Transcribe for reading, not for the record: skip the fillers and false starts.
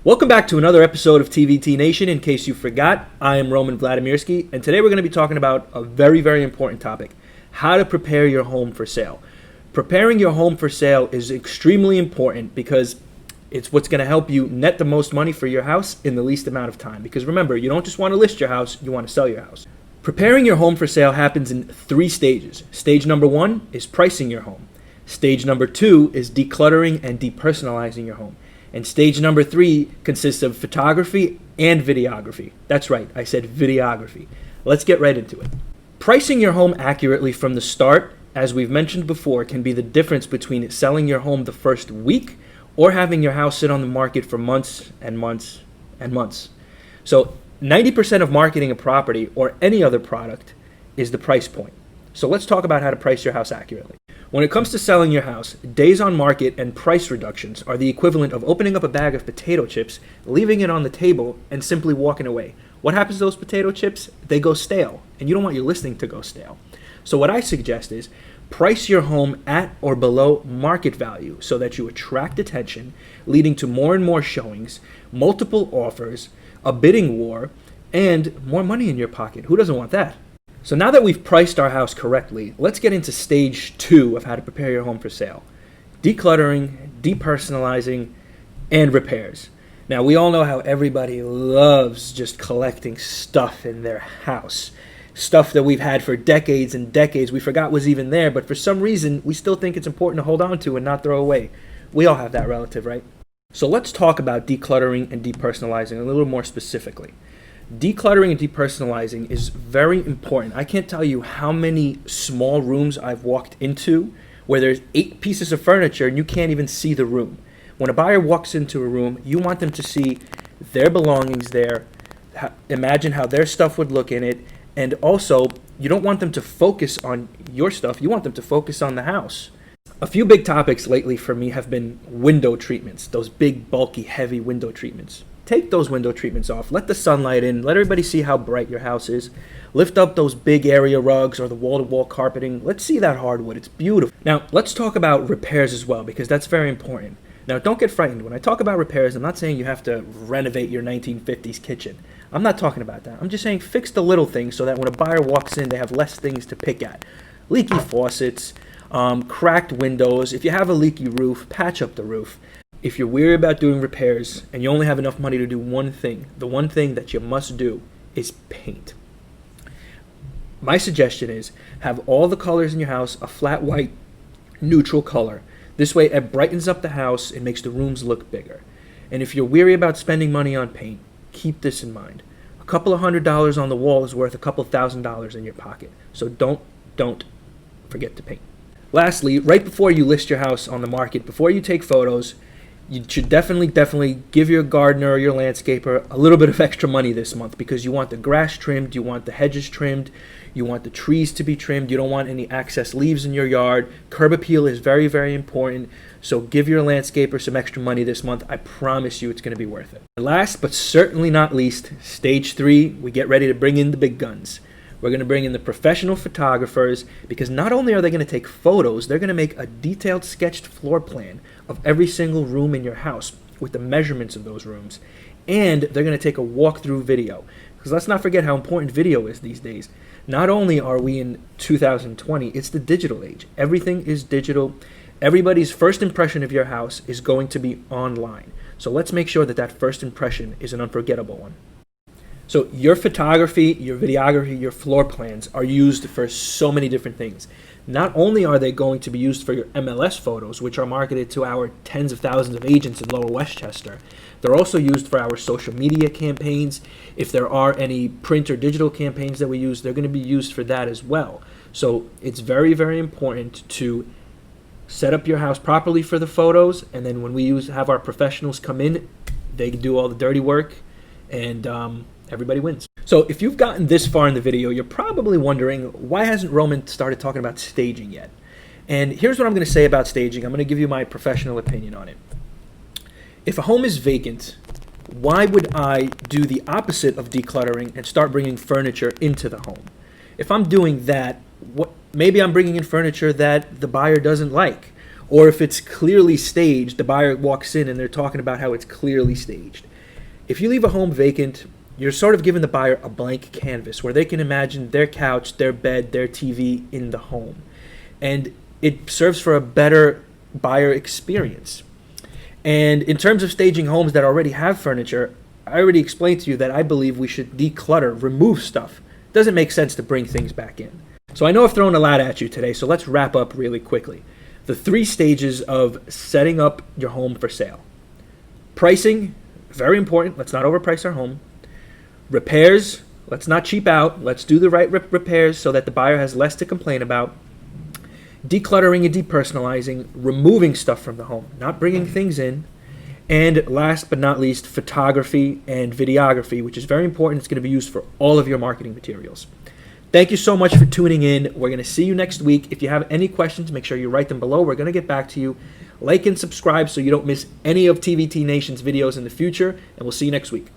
Welcome back to another episode of TVT Nation. In case you forgot, I am Roman Vladimirsky, and today we're going to be talking about a very, very important topic: how to prepare your home for sale. Preparing your home for sale is extremely important because it's what's going to help you net the most money for your house in the least amount of time. Because remember, you don't just want to list your house, you want to sell your house. Preparing your home for sale happens in 3 stages. Stage number 1 is pricing your home. Stage number 2 is decluttering and depersonalizing your home. And stage number 3 consists of photography and videography. That's right, I said videography. Let's get right into it. Pricing your home accurately from the start, as we've mentioned before, can be the difference between selling your home the first week or having your house sit on the market for months and months and months. So 90% of marketing a property or any other product is the price point. So let's talk about how to price your house accurately. When it comes to selling your house, days on market and price reductions are the equivalent of opening up a bag of potato chips, leaving it on the table, and simply walking away. What happens to those potato chips? They go stale, and you don't want your listing to go stale. So what I suggest is price your home at or below market value so that you attract attention, leading to more and more showings, multiple offers, a bidding war, and more money in your pocket. Who doesn't want that? So now that we've priced our house correctly, let's get into stage 2 of how to prepare your home for sale: decluttering, depersonalizing, and repairs. Now, we all know how everybody loves just collecting stuff in their house. Stuff that we've had for decades and decades we forgot was even there, but for some reason, we still think it's important to hold on to and not throw away. We all have that relative, right? So let's talk about decluttering and depersonalizing a little more specifically. Decluttering and depersonalizing is very important. I can't tell you how many small rooms I've walked into where there's 8 pieces of furniture and you can't even see the room. When a buyer walks into a room, you want them to see their belongings there, imagine how their stuff would look in it, and also you don't want them to focus on your stuff, you want them to focus on the house. A few big topics lately for me have been window treatments, those big, bulky, heavy window treatments. Take those window treatments off. Let the sunlight in. Let everybody see how bright your house is. Lift up those big area rugs or the wall-to-wall carpeting. Let's see that hardwood. It's beautiful. Now, let's talk about repairs as well, because that's very important. Now, don't get frightened. When I talk about repairs, I'm not saying you have to renovate your 1950s kitchen. I'm not talking about that. I'm just saying fix the little things so that when a buyer walks in, they have less things to pick at. Leaky faucets, cracked windows. If you have a leaky roof, patch up the roof. If you're weary about doing repairs and you only have enough money to do one thing, the one thing that you must do is paint. My suggestion is have all the colors in your house a flat white, neutral color. This way it brightens up the house and makes the rooms look bigger. And if you're weary about spending money on paint, keep this in mind. A couple of $100 on the wall is worth a couple $1,000s in your pocket. So don't forget to paint. Lastly, right before you list your house on the market, before you take photos, you should definitely give your gardener or your landscaper a little bit of extra money this month, because you want the grass trimmed, you want the hedges trimmed, you want the trees to be trimmed, you don't want any excess leaves in your yard. Curb appeal is very, very important, so give your landscaper some extra money this month. I promise you it's going to be worth it. Last but certainly not least, stage 3, we get ready to bring in the big guns. We're going to bring in the professional photographers, because not only are they going to take photos, they're going to make a detailed sketched floor plan of every single room in your house with the measurements of those rooms. And they're going to take a walkthrough video, because let's not forget how important video is these days. Not only are we in 2020, it's the digital age. Everything is digital. Everybody's first impression of your house is going to be online. So let's make sure that that first impression is an unforgettable one. So your photography, your videography, your floor plans are used for so many different things. Not only are they going to be used for your MLS photos, which are marketed to our tens of thousands of agents in Lower Westchester, they're also used for our social media campaigns. If there are any print or digital campaigns that we use, they're going to be used for that as well. So it's very, very important to set up your house properly for the photos, and then when we have our professionals come in, they do all the dirty work, and everybody wins. So if you've gotten this far in the video, you're probably wondering, why hasn't Roman started talking about staging yet? And here's what I'm going to say about staging. I'm going to give you my professional opinion on it. If a home is vacant, why would I do the opposite of decluttering and start bringing furniture into the home? If I'm doing that, maybe I'm bringing in furniture that the buyer doesn't like. Or if it's clearly staged, the buyer walks in and they're talking about how it's clearly staged. If you leave a home vacant, you're sort of giving the buyer a blank canvas where they can imagine their couch, their bed, their TV in the home. And it serves for a better buyer experience. And in terms of staging homes that already have furniture, I already explained to you that I believe we should declutter, remove stuff. It doesn't make sense to bring things back in. So I know I've thrown a lot at you today, so let's wrap up really quickly. The 3 stages of setting up your home for sale. Pricing, very important. Let's not overprice our home. Repairs, let's not cheap out. Let's do the right repairs so that the buyer has less to complain about. Decluttering and depersonalizing, removing stuff from the home, not bringing things in. And last but not least, photography and videography, which is very important. It's going to be used for all of your marketing materials. Thank you so much for tuning in. We're going to see you next week. If you have any questions, make sure you write them below. We're going to get back to you. Like and subscribe so you don't miss any of TVT Nation's videos in the future, and we'll see you next week.